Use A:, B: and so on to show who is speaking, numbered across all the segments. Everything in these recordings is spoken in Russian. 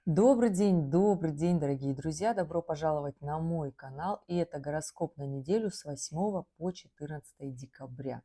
A: Добрый день, дорогие друзья! Добро пожаловать на мой канал. И это гороскоп на неделю с 8 по 14 декабря.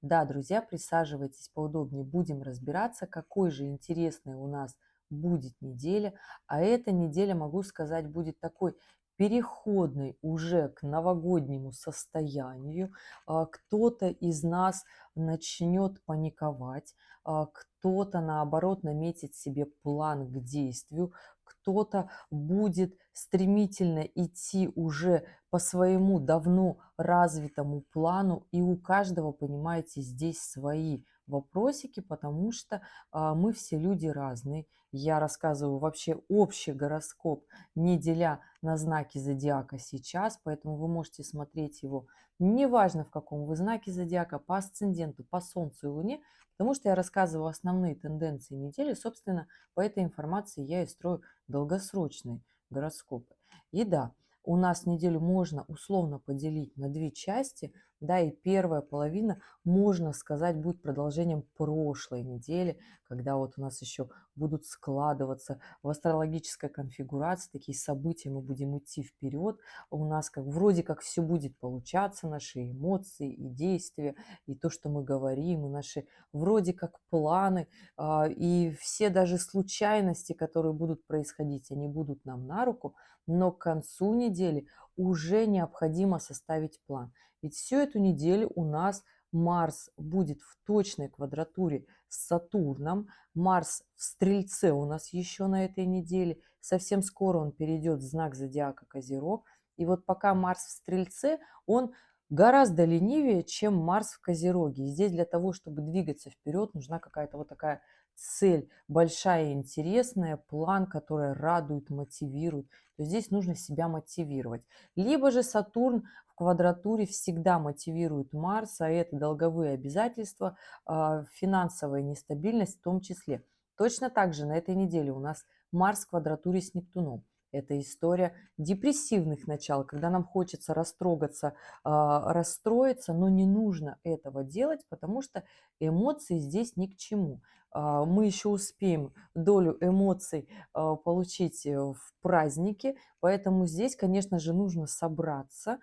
A: Да, друзья, присаживайтесь поудобнее, будем разбираться, какой же интересный у нас будет неделя. А эта неделя, могу сказать, будет такой переходной уже к новогоднему состоянию. Кто-то из нас начнет паниковать, кто-то, наоборот, наметит себе план к действию, кто-то будет стремительно идти уже по своему давно развитому плану, и у каждого, понимаете, здесь свои вопросики, потому что мы все люди разные. Я рассказываю вообще общий гороскоп, не деля на знаки зодиака сейчас, поэтому вы можете смотреть его неважно в каком вы знаке зодиака, по асценденту, по Солнцу и Луне, потому что я рассказываю основные тенденции недели, собственно, по этой информации я и строю долгосрочные гороскопы. И да, у нас неделю можно условно поделить на две части, да, и первая половина, можно сказать, будет продолжением прошлой недели, когда вот у нас еще будут складываться в астрологической конфигурации такие события, мы будем идти вперед, у нас как вроде как все будет получаться, наши эмоции и действия, и то, что мы говорим, и наши вроде как планы, и все даже случайности, которые будут происходить, они будут нам на руку, но к концу недели уже необходимо составить план. Ведь всю эту неделю у нас Марс будет в точной квадратуре с Сатурном. Марс в Стрельце у нас еще на этой неделе. Совсем скоро он перейдет в знак зодиака Козерог. И вот пока Марс в Стрельце, он гораздо ленивее, чем Марс в Козероге. И здесь для того, чтобы двигаться вперед, нужна какая-то вот такая цель большая и интересная, план, который радует, мотивирует. То есть здесь нужно себя мотивировать. Либо же Сатурн в квадратуре всегда мотивирует Марс, а это долговые обязательства, финансовая нестабильность в том числе. Точно так же на этой неделе у нас Марс в квадратуре с Нептуном. Это история депрессивных начал, когда нам хочется растрогаться, расстроиться, но не нужно этого делать, потому что эмоции здесь ни к чему. Мы еще успеем долю эмоций получить в празднике, поэтому здесь, конечно же, нужно собраться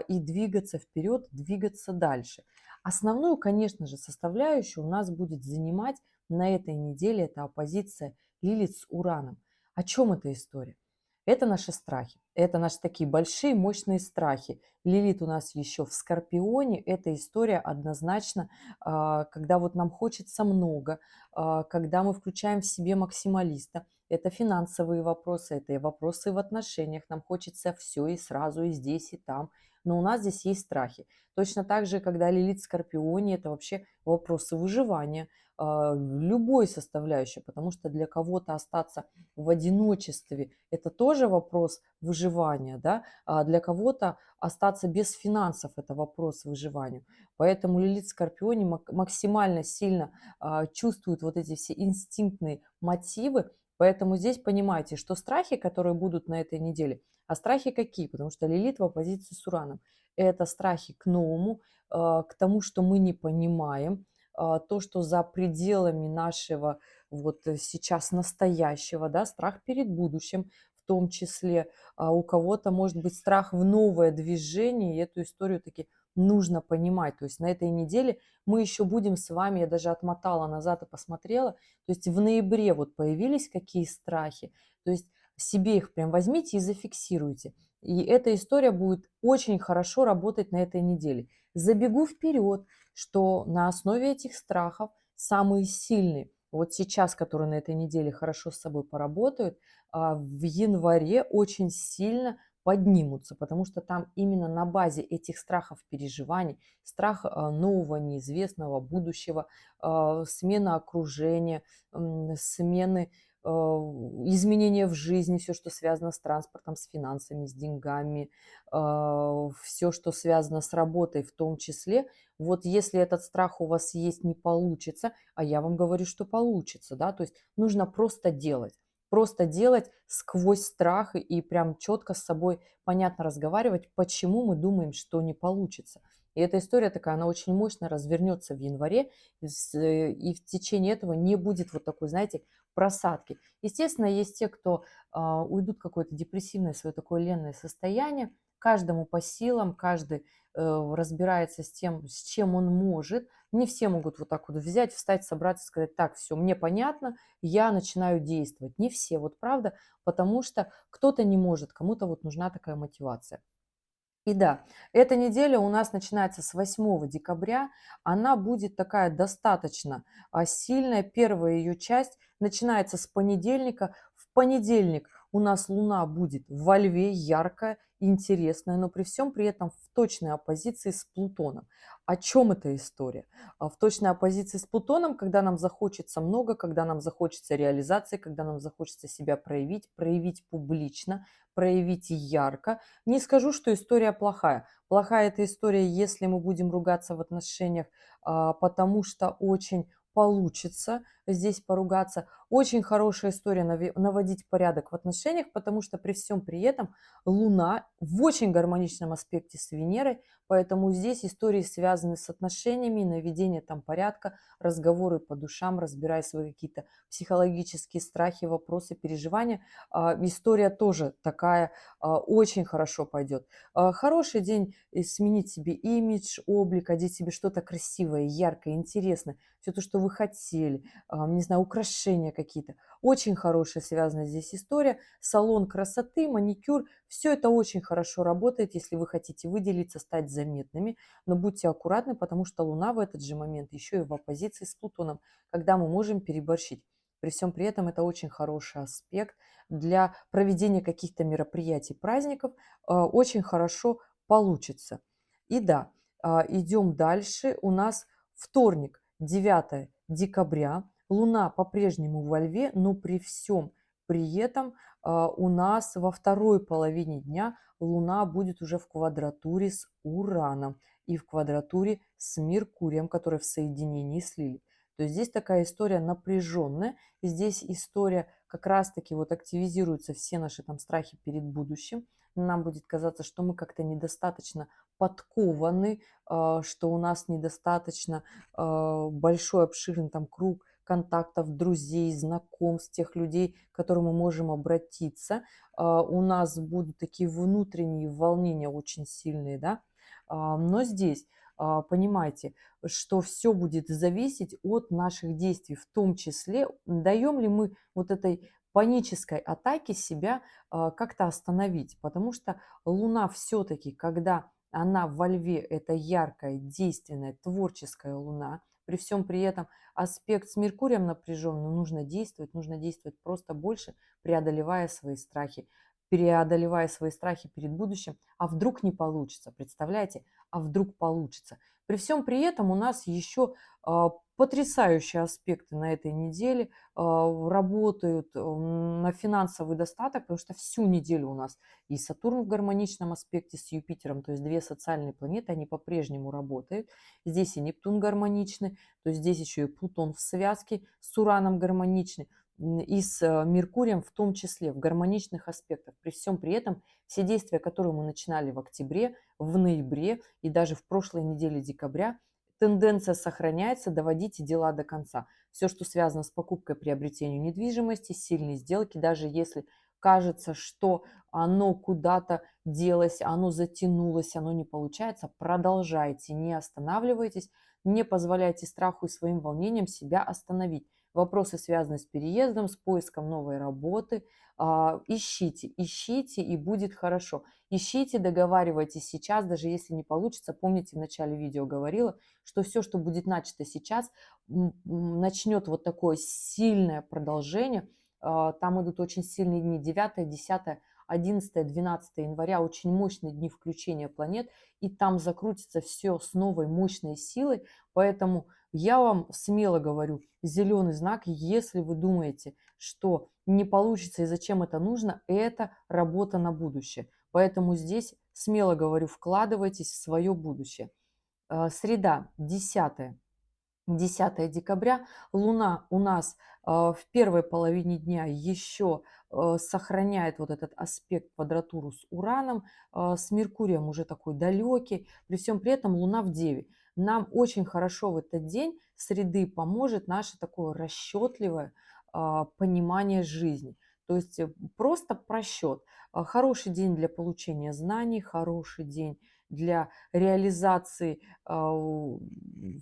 A: и двигаться вперед, двигаться дальше. Основную, конечно же, составляющую у нас будет занимать на этой неделе это оппозиция Лилит с Ураном. О чем эта история? Это наши страхи. Это наши такие большие, мощные страхи. Лилит у нас еще в Скорпионе. Эта история однозначно, когда вот нам хочется много, когда мы включаем в себе максималиста. Это финансовые вопросы, это и вопросы в отношениях. Нам хочется все и сразу, и здесь, и там. Но у нас здесь есть страхи. Точно так же, когда Лилит в Скорпионе, это вообще вопросы выживания, любой составляющей, потому что для кого-то остаться в одиночестве – это тоже вопрос выживания, да, а для кого-то остаться без финансов – это вопрос выживания. Поэтому Лилит в Скорпионе максимально сильно чувствует вот эти все инстинктные мотивы, поэтому здесь понимаете, что страхи, которые будут на этой неделе, а страхи какие? Потому что Лилит в оппозиции с Ураном. Это страхи к новому, к тому, что мы не понимаем, то, что за пределами нашего вот сейчас настоящего, да, страх перед будущим в том числе. У кого-то может быть страх в новое движение, и эту историю таки нужно понимать. То есть на этой неделе мы еще будем с вами, я даже отмотала назад и посмотрела, то есть в ноябре вот появились какие страхи, то есть себе их прям возьмите и зафиксируйте. И эта история будет очень хорошо работать на этой неделе. Забегу вперед, что на основе этих страхов самые сильные, вот сейчас, которые на этой неделе хорошо с собой поработают, в январе очень сильно поднимутся, потому что там именно на базе этих страхов, переживаний, страх нового, неизвестного, будущего, смена окружения, смены изменения в жизни, все, что связано с транспортом, с финансами, с деньгами, все, что связано с работой в том числе. Вот если этот страх у вас есть, не получится, а я вам говорю, что получится, да, то есть нужно просто делать сквозь страх и прям четко с собой понятно разговаривать, почему мы думаем, что не получится. И эта история такая, она очень мощно развернется в январе, и в течение этого не будет вот такой, знаете, просадки. Естественно, есть те, кто уйдут в какое-то депрессивное свое такое ленное состояние. Каждому по силам, каждый разбирается с тем, с чем он может. Не все могут вот так вот взять, встать, собраться, сказать: так, все, мне понятно, я начинаю действовать. Не все, вот правда, потому что кто-то не может, кому-то вот нужна такая мотивация. И да, эта неделя у нас начинается с 8 декабря. Она будет такая достаточно сильная. Первая ее часть начинается с понедельника. В понедельник у нас Луна будет во Льве, яркая, интересная, но при всем при этом в точной оппозиции с Плутоном. О чем эта история? В точной оппозиции с Плутоном, когда нам захочется много, когда нам захочется реализации, когда нам захочется себя проявить, проявить публично, проявить ярко. Не скажу, что история плохая. Плохая эта история, если мы будем ругаться в отношениях, потому что очень получится здесь поругаться. Очень хорошая история наводить порядок в отношениях, потому что при всем при этом Луна в очень гармоничном аспекте с Венерой, поэтому здесь истории связаны с отношениями, наведение там порядка, разговоры по душам, разбирая свои какие-то психологические страхи, вопросы, переживания. История тоже такая, очень хорошо пойдет. Хороший день сменить себе имидж, облик, одеть себе что-то красивое, яркое, интересное, все то, что вы хотели, не знаю, украшения какие-то. Очень хорошая связана здесь история. Салон красоты, маникюр, все это очень хорошо работает, если вы хотите выделиться, стать заметными, но будьте аккуратны, потому что Луна в этот же момент еще и в оппозиции с Плутоном, когда мы можем переборщить. При всем при этом это очень хороший аспект для проведения каких-то мероприятий, праздников. Очень хорошо получится. И да, идем дальше. У нас вторник, 9 декабря. Луна по-прежнему во Льве, но при всем при этом у нас во второй половине дня Луна будет уже в квадратуре с Ураном и в квадратуре с Меркурием, который в соединении с Лилией. То есть здесь такая история напряженная, здесь история как раз-таки вот активизируются все наши там страхи перед будущим. Нам будет казаться, что мы как-то недостаточно подкованы, что у нас недостаточно большой, обширный там круг контактов, друзей, знакомств, тех людей, к которым мы можем обратиться. У нас будут такие внутренние волнения очень сильные, да. Но здесь понимайте, что все будет зависеть от наших действий, в том числе, даем ли мы вот этой панической атаке себя как-то остановить. Потому что Луна все-таки, когда она во Льве, это яркая, действенная, творческая Луна, при всем при этом аспект с Меркурием напряжен, но нужно действовать просто больше, преодолевая свои страхи, преодолевая свои страхи перед будущим. А вдруг не получится, представляете? А вдруг получится? При всем при этом у нас еще потрясающие аспекты на этой неделе работают на финансовый достаток, потому что всю неделю у нас и Сатурн в гармоничном аспекте с Юпитером, то есть две социальные планеты, они по-прежнему работают. Здесь и Нептун гармоничный, то есть здесь еще и Плутон в связке с Ураном гармоничный, и с Меркурием в том числе, в гармоничных аспектах. При всем при этом все действия, которые мы начинали в октябре, в ноябре и даже в прошлой неделе декабря, тенденция сохраняется, доводите дела до конца. Все, что связано с покупкой, приобретением недвижимости, сильные сделки, даже если кажется, что оно куда-то делось, оно затянулось, оно не получается, продолжайте, не останавливайтесь, не позволяйте страху и своим волнениям себя остановить. Вопросы, связанные с переездом, с поиском новой работы, ищите, ищите, и будет хорошо. Ищите, договаривайтесь сейчас, даже если не получится. Помните, в начале видео говорила, что все, что будет начато сейчас, начнет вот такое сильное продолжение. Там идут очень сильные дни, 9, 10, 11, 12 января, очень мощные дни включения планет, и там закрутится все с новой мощной силой, поэтому я вам смело говорю, зеленый знак, если вы думаете, что не получится и зачем это нужно, это работа на будущее. Поэтому здесь смело говорю, вкладывайтесь в свое будущее. Среда, 10 декабря. Луна у нас в первой половине дня еще сохраняет вот этот аспект, квадратуру с Ураном, с Меркурием уже такой далекий. При всем при этом Луна в Деве. Нам очень хорошо в этот день среды поможет наше такое расчетливое, понимания жизни. То есть просто просчет. Хороший день для получения знаний, хороший день для реализации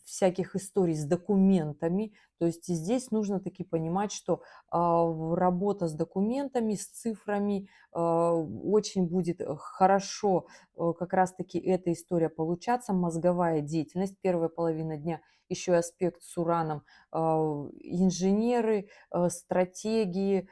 A: всяких историй с документами. То есть и здесь нужно таки понимать, что работа с документами, с цифрами очень будет хорошо как раз-таки эта история получаться, мозговая деятельность, первая половина дня, еще и аспект с ураном, инженеры, стратегии,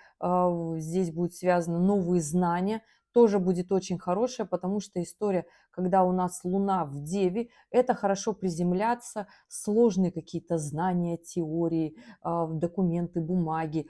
A: здесь будут связаны новые знания, тоже будет очень хорошая, потому что история, когда у нас Луна в Деве, это хорошо приземляться, сложные какие-то знания, теории, документы, бумаги,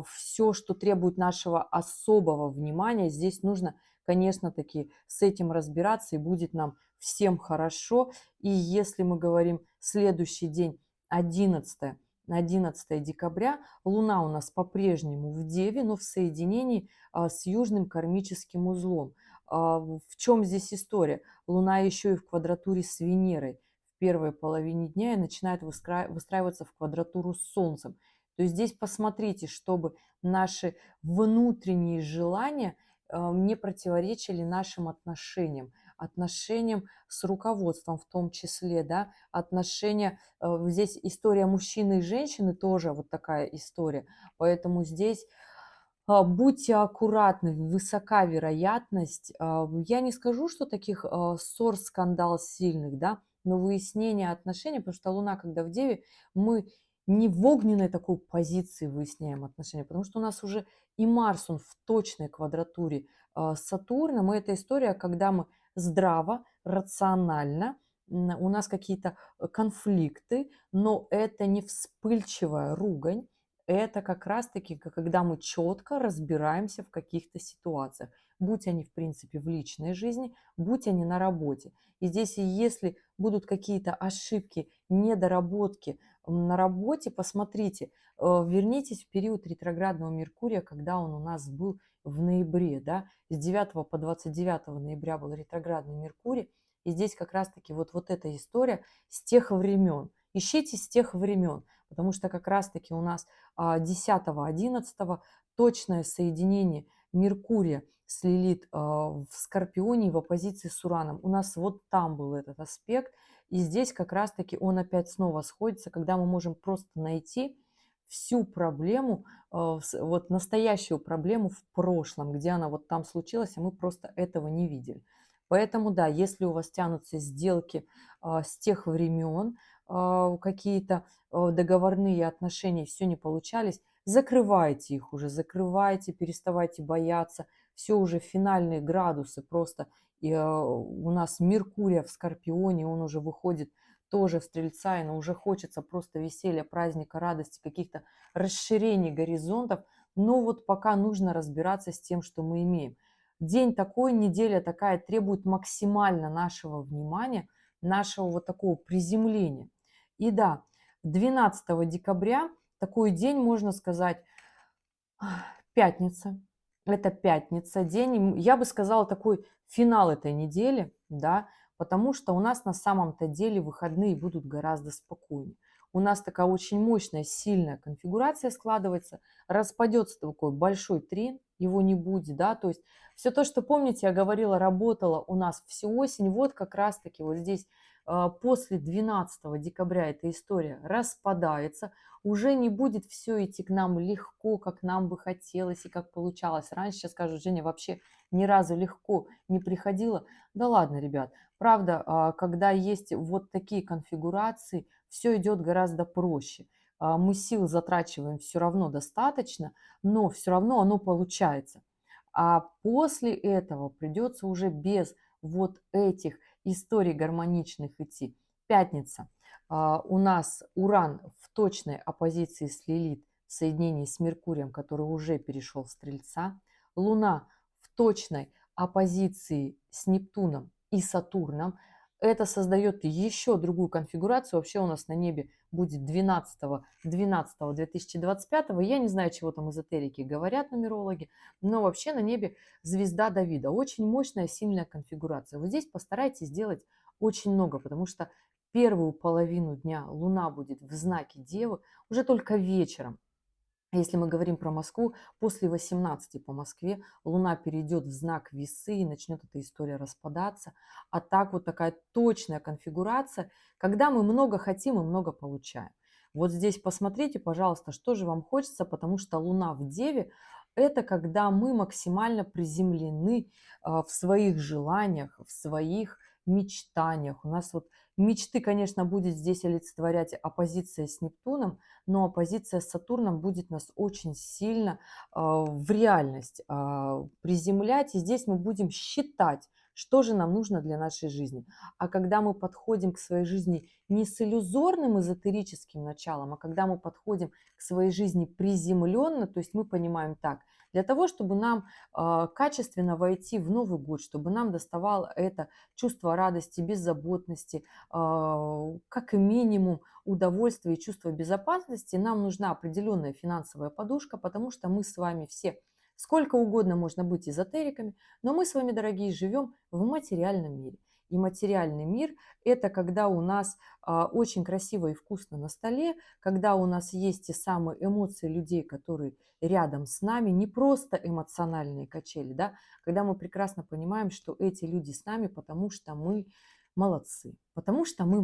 A: все, что требует нашего особого внимания, здесь нужно, конечно, таки с этим разбираться, и будет нам всем хорошо. И если мы говорим следующий день, 11 11 декабря, Луна у нас по-прежнему в Деве, но в соединении с южным кармическим узлом. В чем здесь история? Луна еще и в квадратуре с Венерой в первой половине дня и начинает выстраиваться в квадратуру с Солнцем. То есть здесь посмотрите, чтобы наши внутренние желания не противоречили нашим отношениям, отношениям с руководством в том числе, да, отношения, здесь история мужчины и женщины тоже вот такая история, поэтому здесь будьте аккуратны, высока вероятность. Я не скажу, что таких ссор, скандал сильных, да, но выяснение отношений, потому что Луна, когда в Деве, мы не в огненной такой позиции выясняем отношения, потому что у нас уже и Марс, он в точной квадратуре с Сатурном, и это история, когда мы здраво, рационально, у нас какие-то конфликты, но это не вспыльчивая ругань, это как раз-таки, когда мы четко разбираемся в каких-то ситуациях, будь они, в принципе, в личной жизни, будь они на работе. И здесь, если будут какие-то ошибки, недоработки на работе, посмотрите, вернитесь в период ретроградного Меркурия, когда он у нас был в ноябре, да, с 9 по 29 ноября был ретроградный Меркурий, и здесь как раз-таки вот эта история с тех времен. Ищите с тех времен, потому что как раз-таки у нас 10-11 точное соединение Меркурия с Лилит в Скорпионе в оппозиции с Ураном. У нас вот там был этот аспект, и здесь как раз-таки он опять снова сходится, когда мы можем просто найти всю проблему, вот настоящую проблему в прошлом, где она вот там случилась, а мы просто этого не видели. Поэтому да, если у вас тянутся сделки с тех времен, какие-то договорные отношения, все не получались, закрывайте их уже, закрывайте, переставайте бояться. Все уже финальные градусы просто. И, у нас Меркурий в Скорпионе, он уже выходит тоже в Стрельца, и но уже хочется просто веселья, праздника, радости, каких-то расширений горизонтов. Но вот пока нужно разбираться с тем, что мы имеем. День такой, неделя такая требует максимально нашего внимания, нашего вот такого приземления. И да, 12 декабря такой день, можно сказать, пятница. Это пятница, день, я бы сказала, такой финал этой недели, да, потому что у нас на самом-то деле выходные будут гораздо спокойнее. У нас такая очень мощная, сильная конфигурация складывается, распадется такой большой трен, его не будет, да, то есть все то, что, помните, я говорила, работало у нас всю осень, вот как раз-таки вот здесь после 12 декабря эта история распадается, уже не будет все идти к нам легко, как нам бы хотелось и как получалось. Раньше, сейчас скажут, Женя, вообще ни разу легко не приходило. Да ладно, ребят, правда, когда есть вот такие конфигурации, все идет гораздо проще. Мы сил затрачиваем все равно достаточно, но все равно оно получается. А после этого придется уже без вот этих историй гармоничных идти. Пятница. У нас Уран в точной оппозиции с Лилит в соединении с Меркурием, который уже перешел в Стрельца. Луна в точной оппозиции с Нептуном и Сатурном. Это создает еще другую конфигурацию. Вообще у нас на небе будет 12-12-2025. Я не знаю, чего там эзотерики говорят, нумерологи, но вообще на небе звезда Давида. Очень мощная, сильная конфигурация. Вот здесь постарайтесь сделать очень много, потому что первую половину дня Луна будет в знаке Девы уже только вечером. Если мы говорим про Москву, после 18 по Москве Луна перейдет в знак Весы и начнет эта история распадаться. А так вот такая точная конфигурация, когда мы много хотим и много получаем. Вот здесь посмотрите, пожалуйста, что же вам хочется, потому что Луна в Деве– это когда мы максимально приземлены в своих желаниях, в своих мечтаниях. У нас вот мечты, конечно, будет здесь олицетворять оппозиция с Нептуном, но оппозиция с Сатурном будет нас очень сильно в реальность приземлять, и здесь мы будем считать, что же нам нужно для нашей жизни. А когда мы подходим к своей жизни не с иллюзорным эзотерическим началом, а когда мы подходим к своей жизни приземленно, то есть мы понимаем так, для того, чтобы нам качественно войти в Новый год, чтобы нам доставало это чувство радости, беззаботности, как минимум удовольствия и чувства безопасности, нам нужна определенная финансовая подушка, потому что мы с вами все, сколько угодно можно быть эзотериками, но мы с вами, дорогие, живем в материальном мире. И материальный мир– это когда у нас очень красиво и вкусно на столе, когда у нас есть те самые эмоции людей, которые рядом с нами, не просто эмоциональные качели, да, когда мы прекрасно понимаем, что эти люди с нами, потому что мы молодцы, потому что мы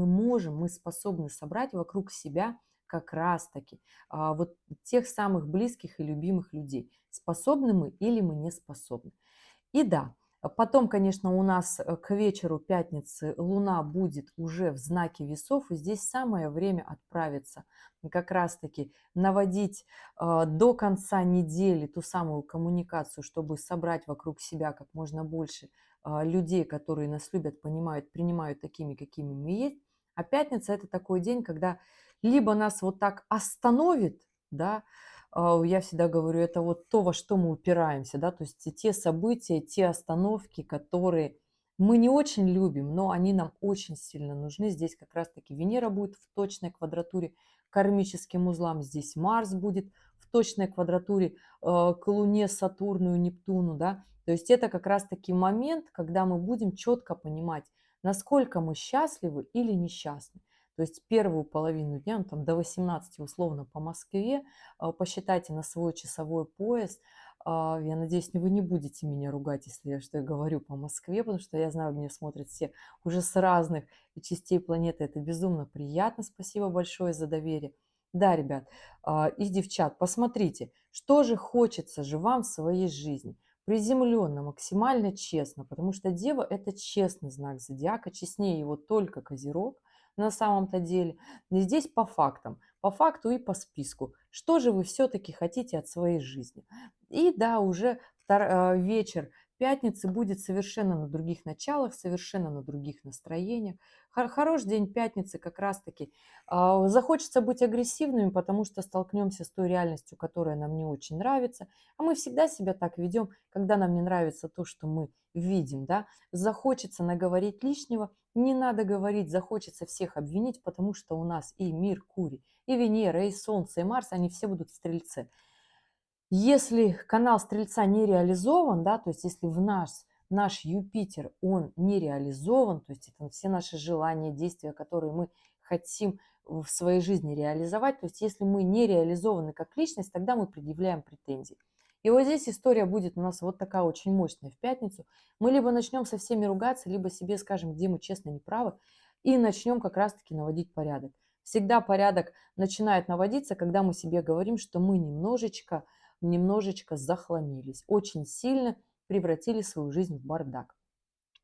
A: можем, мы способны собрать вокруг себя как раз-таки вот тех самых близких и любимых людей. Способны мы или мы не способны. И да, потом, конечно, у нас к вечеру пятницы Луна будет уже в знаке весов, и здесь самое время отправиться как раз-таки наводить до конца недели ту самую коммуникацию, чтобы собрать вокруг себя как можно больше людей, которые нас любят, понимают, принимают такими, какими мы есть. А пятница– это такой день, когда либо нас вот так остановит, да, я всегда говорю, это вот то, во что мы упираемся, да, то есть те события, те остановки, которые мы не очень любим, но они нам очень сильно нужны. Здесь как раз-таки Венера будет в точной квадратуре к кармическим узлам, здесь Марс будет в точной квадратуре к Луне, Сатурну и Нептуну, да. То есть это как раз-таки момент, когда мы будем четко понимать, насколько мы счастливы или несчастны. То есть первую половину дня, ну, там, до 18 условно по Москве, посчитайте на свой часовой пояс. Я надеюсь, вы не будете меня ругать, если я что я говорю по Москве, потому что я знаю, меня смотрят все уже с разных частей планеты. Это безумно приятно. Спасибо большое за доверие. Да, ребят, и девчат, посмотрите, что же хочется же вам в своей жизни. Приземленно, максимально честно, потому что Дева– это честный знак зодиака, честнее его только Козерог на самом-то деле. И здесь по фактам, по факту и по списку. Что же вы все-таки хотите от своей жизни? И да, уже вечер пятницы будет совершенно на других началах, совершенно на других настроениях. Хорош день пятницы как раз-таки. Захочется быть агрессивными, потому что столкнемся с той реальностью, которая нам не очень нравится. А мы всегда себя так ведем, когда нам не нравится то, что мы видим. Да? Захочется наговорить лишнего, не надо говорить, захочется всех обвинить, потому что у нас и Меркурий, и Венера, и Солнце, и Марс, они все будут в Стрельце. Если канал Стрельца не реализован, да, то есть если наш Юпитер, он не реализован, то есть это все наши желания, действия, которые мы хотим в своей жизни реализовать, то есть если мы не реализованы как личность, тогда мы предъявляем претензии. И вот здесь история будет у нас вот такая очень мощная в пятницу. Мы либо начнем со всеми ругаться, либо себе скажем, где мы честно неправы, и начнем как раз-таки наводить порядок. Всегда порядок начинает наводиться, когда мы себе говорим, что мы немножечко захламились, очень сильно превратили свою жизнь в бардак.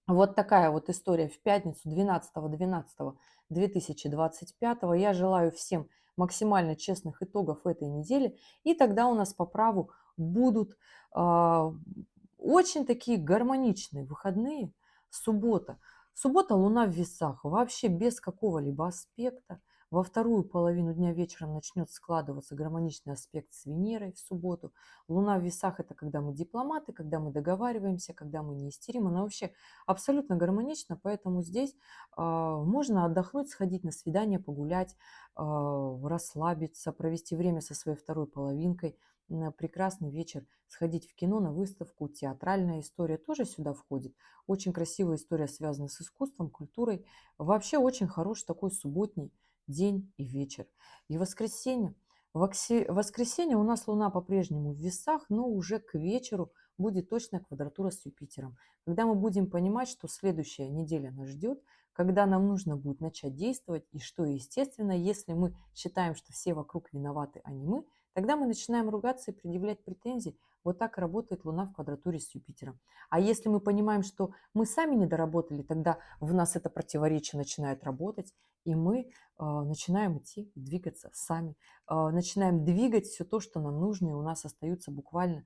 A: Вот такая вот история в пятницу 12.12.2025. Я желаю всем максимально честных итогов этой недели. И тогда у нас по праву будут очень такие гармоничные выходные. Суббота. Суббота Луна в весах. Вообще без какого-либо аспекта. Во вторую половину дня вечером начнет складываться гармоничный аспект с Венерой в субботу. Луна в весах– это когда мы дипломаты, когда мы договариваемся, когда мы не истерим. Она вообще абсолютно гармонично, поэтому здесь можно отдохнуть, сходить на свидание, погулять, расслабиться, провести время со своей второй половинкой, на прекрасный вечер, сходить в кино, на выставку, театральная история тоже сюда входит. Очень красивая история, связанная с искусством, культурой. Вообще очень хороший такой субботний день и вечер. И воскресенье. Воскресенье у нас Луна по-прежнему в весах, но уже к вечеру будет точная квадратура с Юпитером. Когда мы будем понимать, что следующая неделя нас ждет, когда нам нужно будет начать действовать, и что, естественно, если мы считаем, что все вокруг виноваты, а не мы, тогда мы начинаем ругаться и предъявлять претензии. Вот так работает Луна в квадратуре с Юпитером. А если мы понимаем, что мы сами не доработали, тогда в нас это противоречие начинает работать, и мы начинаем идти, двигаться сами, начинаем двигать все то, что нам нужно, и у нас остаются буквально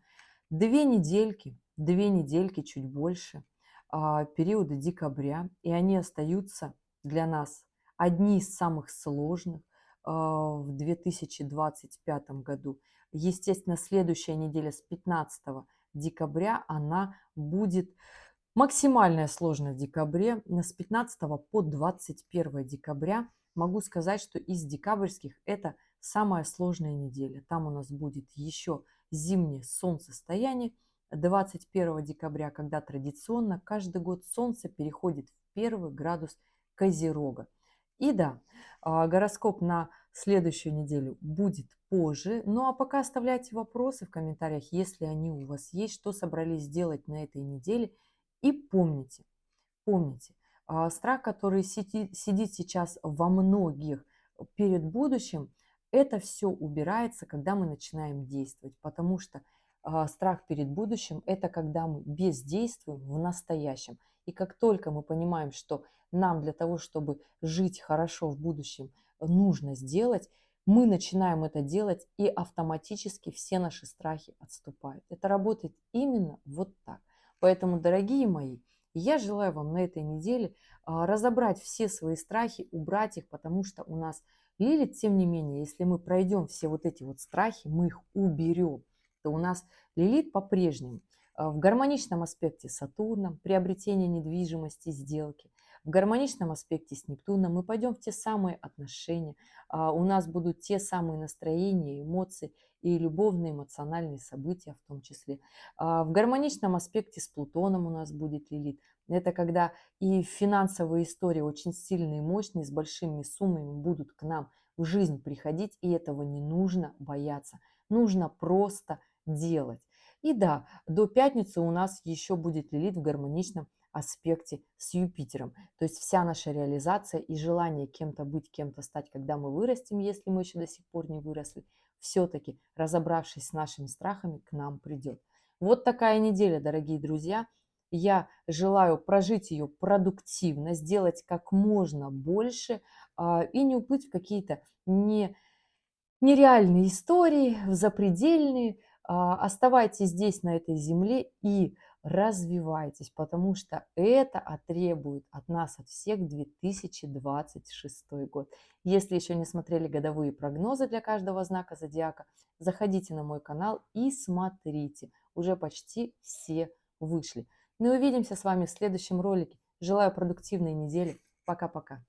A: 2 недельки, чуть больше, периода декабря, и они остаются для нас одни из самых сложных в 2025 году. Естественно, следующая неделя с 15 декабря, она будет максимальная сложность в декабре. С 15 по 21 декабря могу сказать, что из декабрьских это самая сложная неделя. Там у нас будет еще зимнее солнцестояние 21 декабря, когда традиционно каждый год солнце переходит в 1 градус Козерога. И да, гороскоп на следующую неделю будет позже. Ну а пока оставляйте вопросы в комментариях, если они у вас есть, что собрались сделать на этой неделе. И помните, страх, который сидит сейчас во многих перед будущим, это все убирается, когда мы начинаем действовать, потому что страх перед будущим – это когда мы бездействуем в настоящем. И как только мы понимаем, что нам для того, чтобы жить хорошо в будущем, нужно сделать, мы начинаем это делать, и автоматически все наши страхи отступают. Это работает именно вот так. Поэтому, дорогие мои, я желаю вам на этой неделе разобрать все свои страхи, убрать их, потому что у нас Лилит, тем не менее, если мы пройдем все вот эти вот страхи, мы их уберем, то у нас Лилит по-прежнему в гармоничном аспекте с Сатурном, приобретение недвижимости, сделки, в гармоничном аспекте с Нептуном мы пойдем в те самые отношения, у нас будут те самые настроения, эмоции и любовные, эмоциональные события в том числе. В гармоничном аспекте с Плутоном у нас будет Лилит. Это когда и финансовые истории очень сильные, мощные, с большими суммами будут к нам в жизнь приходить, и этого не нужно бояться. Нужно просто делать. И да, до пятницы у нас еще будет Лилит в гармоничном аспекте с Юпитером. То есть вся наша реализация и желание кем-то быть, кем-то стать, когда мы вырастем, если мы еще до сих пор не выросли, все-таки, разобравшись с нашими страхами, к нам придет. Вот такая неделя, дорогие друзья. Я желаю прожить ее продуктивно, сделать как можно больше и не уплыть в какие-то нереальные истории, в запредельные. Оставайтесь здесь, на этой земле, и развивайтесь, потому что это требует от нас, от всех, 2026 год. Если еще не смотрели годовые прогнозы для каждого знака зодиака, заходите на мой канал и смотрите. Уже почти все вышли. Ну и увидимся с вами в следующем ролике. Желаю продуктивной недели. Пока-пока.